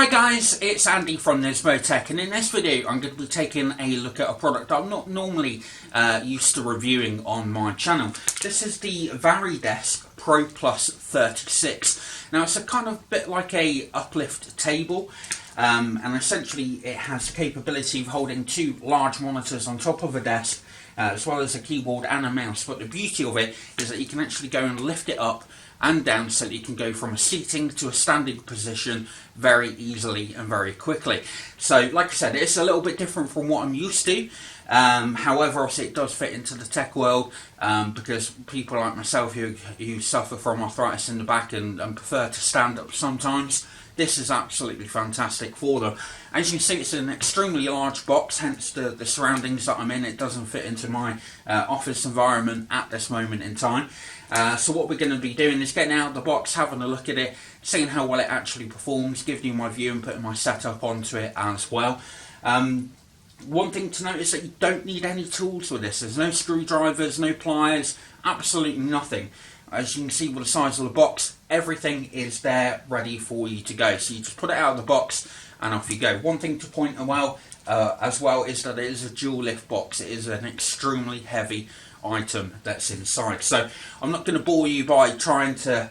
Hi guys, it's Andy from NismoTech, and in this video I'm going to be taking a look at a product I'm not normally used to reviewing on my channel. This is the Varidesk Pro Plus 36. Now it's a kind of bit like a uplift table, and essentially it has the capability of holding two large monitors on top of a desk, as well as a keyboard and a mouse. But the beauty of it is that you can actually go and lift it up and down so that you can go from a seating to a standing position very easily and very quickly. So like I said, it's a little bit different from what I'm used to. However, obviously it does fit into the tech world, because people like myself who suffer from arthritis in the back and prefer to stand up sometimes, this is absolutely fantastic for them. As you can see, it's an extremely large box, hence the surroundings that I'm in. It doesn't fit into my office environment at this moment in time. So what we're going to be doing is getting out of the box, having a look at it, seeing how well it actually performs, giving you my view and putting my setup onto it as well. One thing to note is that you don't need any tools with this. There's no screwdrivers, no pliers, absolutely nothing. As you can see with the size of the box, everything is there ready for you to go. So you just put it out of the box and off you go. One thing to point as well is that it is a dual lift box. It is an extremely heavy item that's inside. So I'm not going to bore you by trying to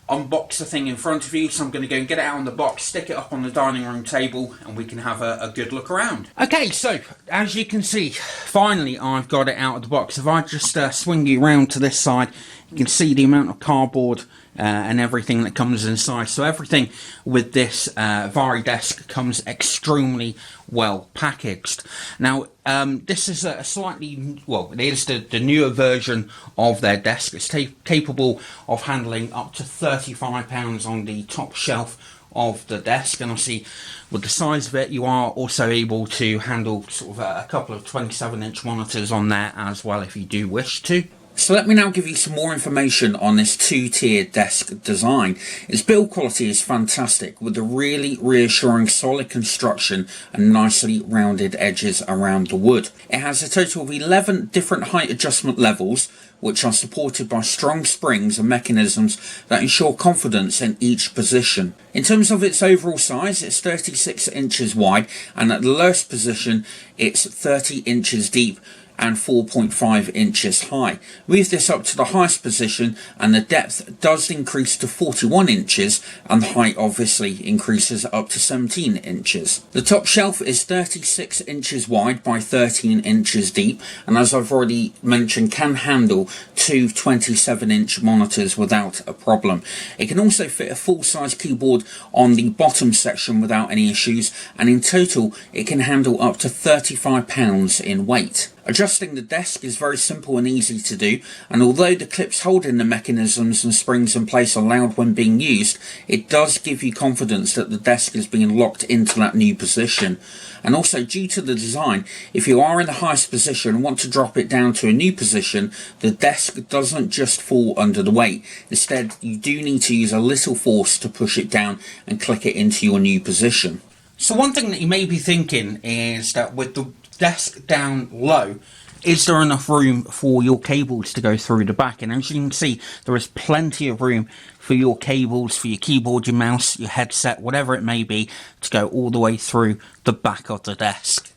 unbox the thing in front of you, so I'm going to go and get it out on the box, stick it up on the dining room table, and we can have a good look around. Okay, so as you can see, finally I've got it out of the box. If I just swing you around to this side, you can see the amount of cardboard and everything that comes inside. So everything with this Varidesk comes extremely well packaged. Now this is a slightly, well, it is the newer version of their desk. It's capable of handling up to £35 on the top shelf of the desk, and obviously with the size of it you are also able to handle sort of a couple of 27-inch monitors on there as well if you do wish to. So let me now give you some more information on this two-tiered desk design. Its build quality is fantastic, with a really reassuring solid construction and nicely rounded edges around the wood. It has a total of 11 different height adjustment levels, which are supported by strong springs and mechanisms that ensure confidence in each position. In terms of its overall size, it's 36 inches wide, and at the lowest position it's 30 inches deep and 4.5 inches high. Move this up to the highest position and the depth does increase to 41 inches, and the height obviously increases up to 17 inches. The top shelf is 36 inches wide by 13 inches deep, and as I've already mentioned, can handle two 27-inch monitors without a problem. It can also fit a full-size keyboard on the bottom section without any issues, and in total it can handle up to 35 pounds in weight. Adjusting the desk is very simple and easy to do, and although the clips holding the mechanisms and springs in place are loud when being used, it does give you confidence that the desk is being locked into that new position. And also, due to the design, if you are in the highest position and want to drop it down to a new position, the desk doesn't just fall under the weight. Instead, you do need to use a little force to push it down and click it into your new position. So one thing that you may be thinking is that with the desk down low, is there enough room for your cables to go through the back? And as you can see, there is plenty of room for your cables, for your keyboard, your mouse, your headset, whatever it may be, to go all the way through the back of the desk.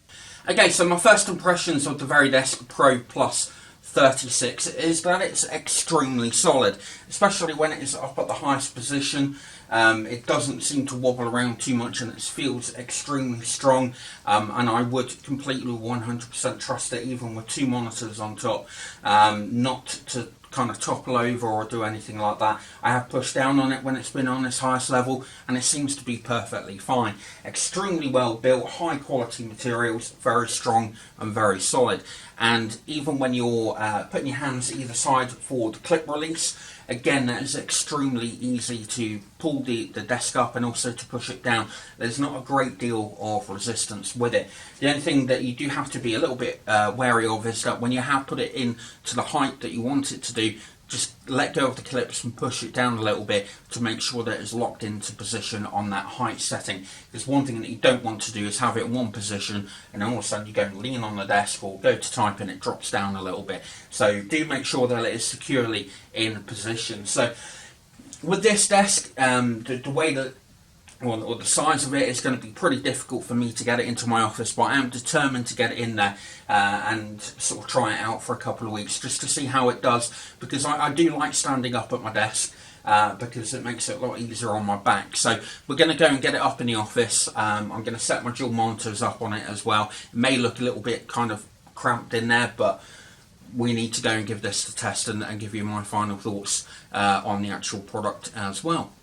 Okay, so my first impressions of the Varidesk Pro Plus 36 is that it's extremely solid, especially when it is up at the highest position. It doesn't seem to wobble around too much, and it feels extremely strong, and I would completely 100% trust it even with two monitors on top, not to kind of topple over or do anything like that. I have pushed down on it when it's been on its highest level, and it seems to be perfectly fine. Extremely well built, high quality materials, very strong and very solid. And even when you're putting your hands either side for the clip release, again, that is extremely easy to pull the desk up and also to push it down. There's not a great deal of resistance with it. The only thing that you do have to be a little bit wary of is that when you have put it in to the height that you want it to do, just let go of the clips and push it down a little bit to make sure that it's locked into position on that height setting. Because one thing that you don't want to do is have it in one position and then all of a sudden you go and lean on the desk or go to type and it drops down a little bit. So do make sure that it is securely in position. So with this desk, the way that or the size of it is going to be pretty difficult for me to get it into my office, but I am determined to get it in there and sort of try it out for a couple of weeks just to see how it does, because I do like standing up at my desk. Because it makes it a lot easier on my back. So we're going to go and get it up in the office. I'm going to set my dual monitors up on it as well. It may look a little bit kind of cramped in there, but we need to go and give this a test and give you my final thoughts on the actual product as well.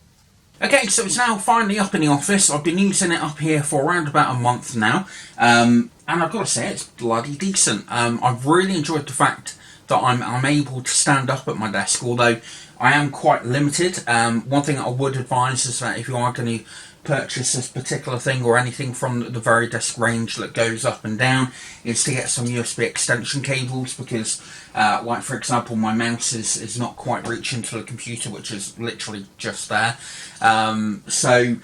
Okay, so it's now finally up in the office. I've been using it up here for around about a month now, and I've got to say it's bloody decent. I've really enjoyed the fact that I'm able to stand up at my desk, although I am quite limited. One thing that I would advise is that if you are going to purchase this particular thing or anything from the Varidesk range that goes up and down, is to get some USB extension cables, because like for example my mouse is not quite reaching to the computer, which is literally just there. So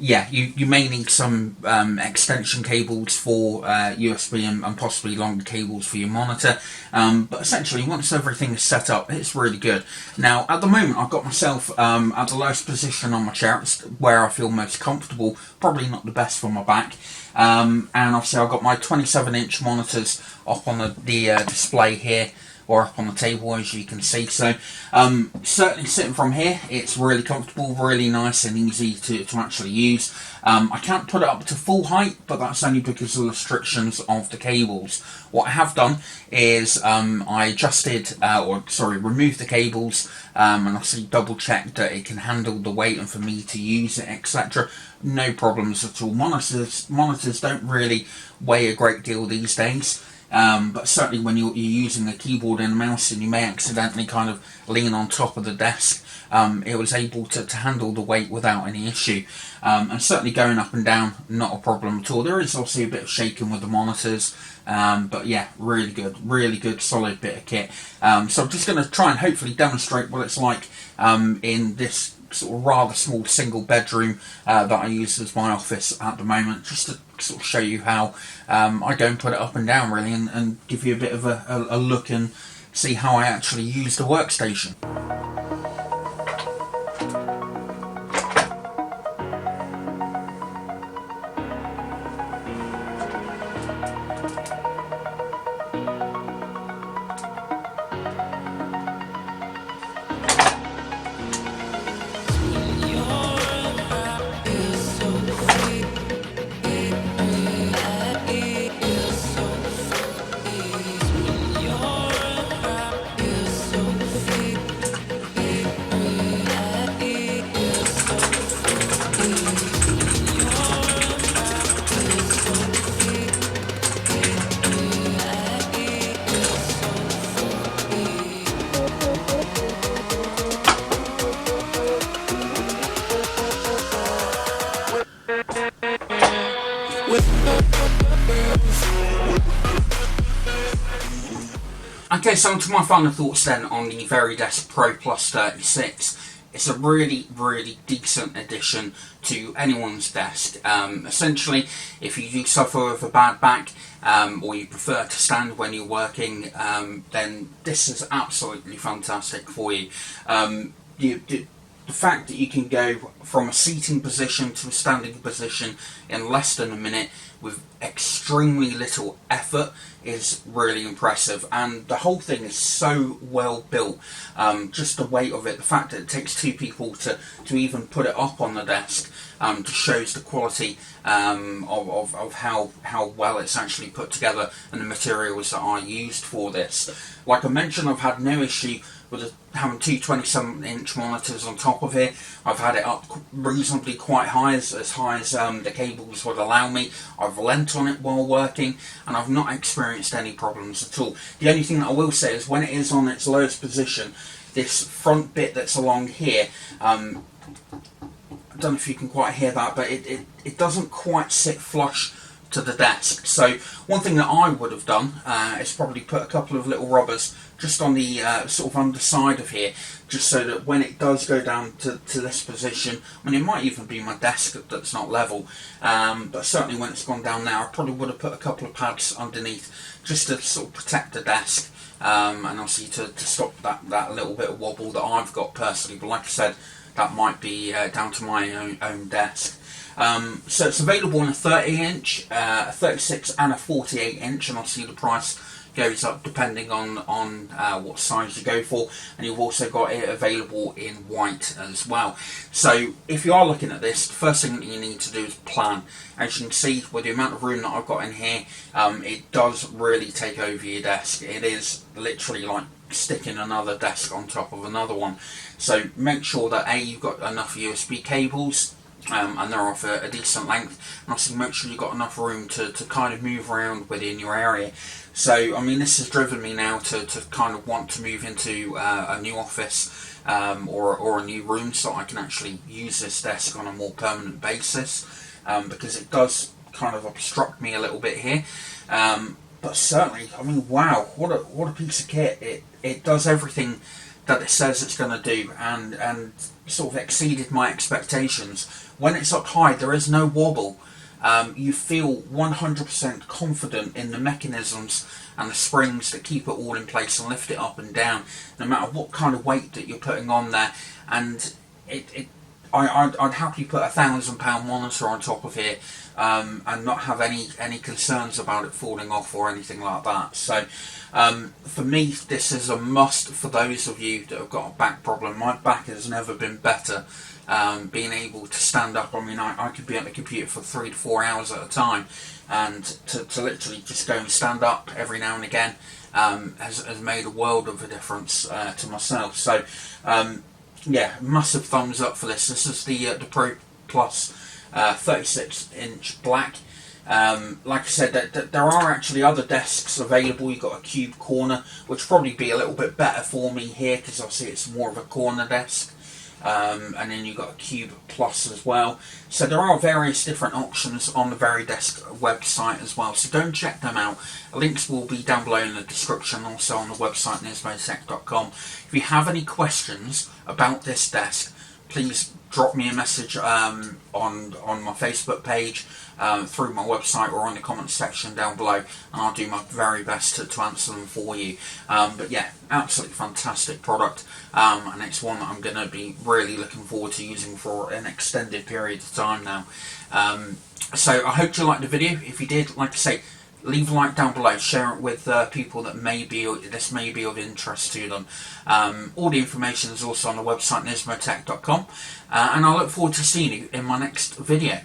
yeah, you may need some extension cables for USB and possibly longer cables for your monitor. But essentially, once everything is set up, it's really good. Now, at the moment, I've got myself at the lowest position on my chair. It's where I feel most comfortable. Probably not the best for my back. And obviously, I've got my 27-inch monitors up on the display here, or up on the table, as you can see. So certainly sitting from here, it's really comfortable, really nice and easy to actually use. I can't put it up to full height, but that's only because of the restrictions of the cables. What I have done is I adjusted, removed the cables, and obviously double checked that it can handle the weight and for me to use it, etc. No problems at all. Monitors don't really weigh a great deal these days. But certainly when you're using a keyboard and a mouse and you may accidentally kind of lean on top of the desk, it was able to handle the weight without any issue. And certainly going up and down, not a problem at all. There is obviously a bit of shaking with the monitors, but yeah, really good, solid bit of kit. So I'm just going to try and hopefully demonstrate what it's like in this sort of rather small single bedroom that I use as my office at the moment, just to sort of show you how I go and put it up and down really, and give you a bit of a look and see how I actually use the workstation. Okay, so on to my final thoughts then on the Varidesk Pro Plus 36. It's a really decent addition to anyone's desk. Essentially, if you do suffer with a bad back, or you prefer to stand when you're working, then this is absolutely fantastic for you. The fact that you can go from a seating position to a standing position in less than a minute with extremely little effort is really impressive, and the whole thing is so well built. Just the weight of it, the fact that it takes two people to even put it up on the desk, just shows the quality of how well it's actually put together and the materials that I used for this. Like I mentioned, I've had no issue with having two 27-inch monitors on top of it. I've had it up reasonably quite high, as high as the cables would allow me. I've leant on it while working, and I've not experienced any problems at all. The only thing that I will say is when it is on its lowest position, this front bit that's along here, I don't know if you can quite hear that, but it doesn't quite sit flush to the desk. So one thing that I would have done is probably put a couple of little rubbers just on the sort of underside of here, just so that when it does go down to this position, I mean, it might even be my desk that's not level, but certainly when it's gone down there, I probably would have put a couple of pads underneath just to sort of protect the desk, and obviously to stop that little bit of wobble that I've got personally. But like I said, that might be down to my own desk. So it's available in a 30-inch, a 36 and a 48-inch, and obviously the price goes up depending on what size you go for, and you've also got it available in white as well. So if you are looking at this, the first thing that you need to do is plan. As you can see, with the amount of room that I've got in here, it does really take over your desk. It is literally like sticking another desk on top of another one. So make sure that you've got enough USB cables, and they're of a decent length, and also make sure you've got enough room to kind of move around within your area. So I mean, this has driven me now to kind of want to move into a new office, or a new room, so I can actually use this desk on a more permanent basis, because it does kind of obstruct me a little bit here. But certainly, I mean, wow, what a piece of kit. It does everything that it says it's going to do, and sort of exceeded my expectations. When it's up high, there is no wobble. You feel 100% confident in the mechanisms and the springs that keep it all in place and lift it up and down, no matter what kind of weight that you're putting on there. And I'd happily put a £1,000 monitor on top of here, and not have any concerns about it falling off or anything like that. So for me, this is a must for those of you that have got a back problem. My back has never been better. Being able to stand up, I mean, I could be at the computer for 3 to 4 hours at a time, and to literally just go and stand up every now and again has made a world of a difference to myself. So yeah, massive thumbs up for this. This is the Pro Plus 36-inch black. Like I said, there are actually other desks available. You've got a cube corner, which will probably be a little bit better for me here, because obviously it's more of a corner desk. And then you've got a Cube Plus as well. So there are various different options on the Varidesk website as well, so go and check them out. Links will be down below in the description, also on the website NismoTech.com. If you have any questions about this desk, please drop me a message on my Facebook page, through my website, or on the comments section down below, and I'll do my very best to answer them for you. But yeah, absolutely fantastic product, and it's one that I'm going to be really looking forward to using for an extended period of time now. So I hope you liked the video. If you did, like I say, leave a like down below, share it with people that this may be of interest to them. All the information is also on the website NismoTech.com, and I look forward to seeing you in my next video.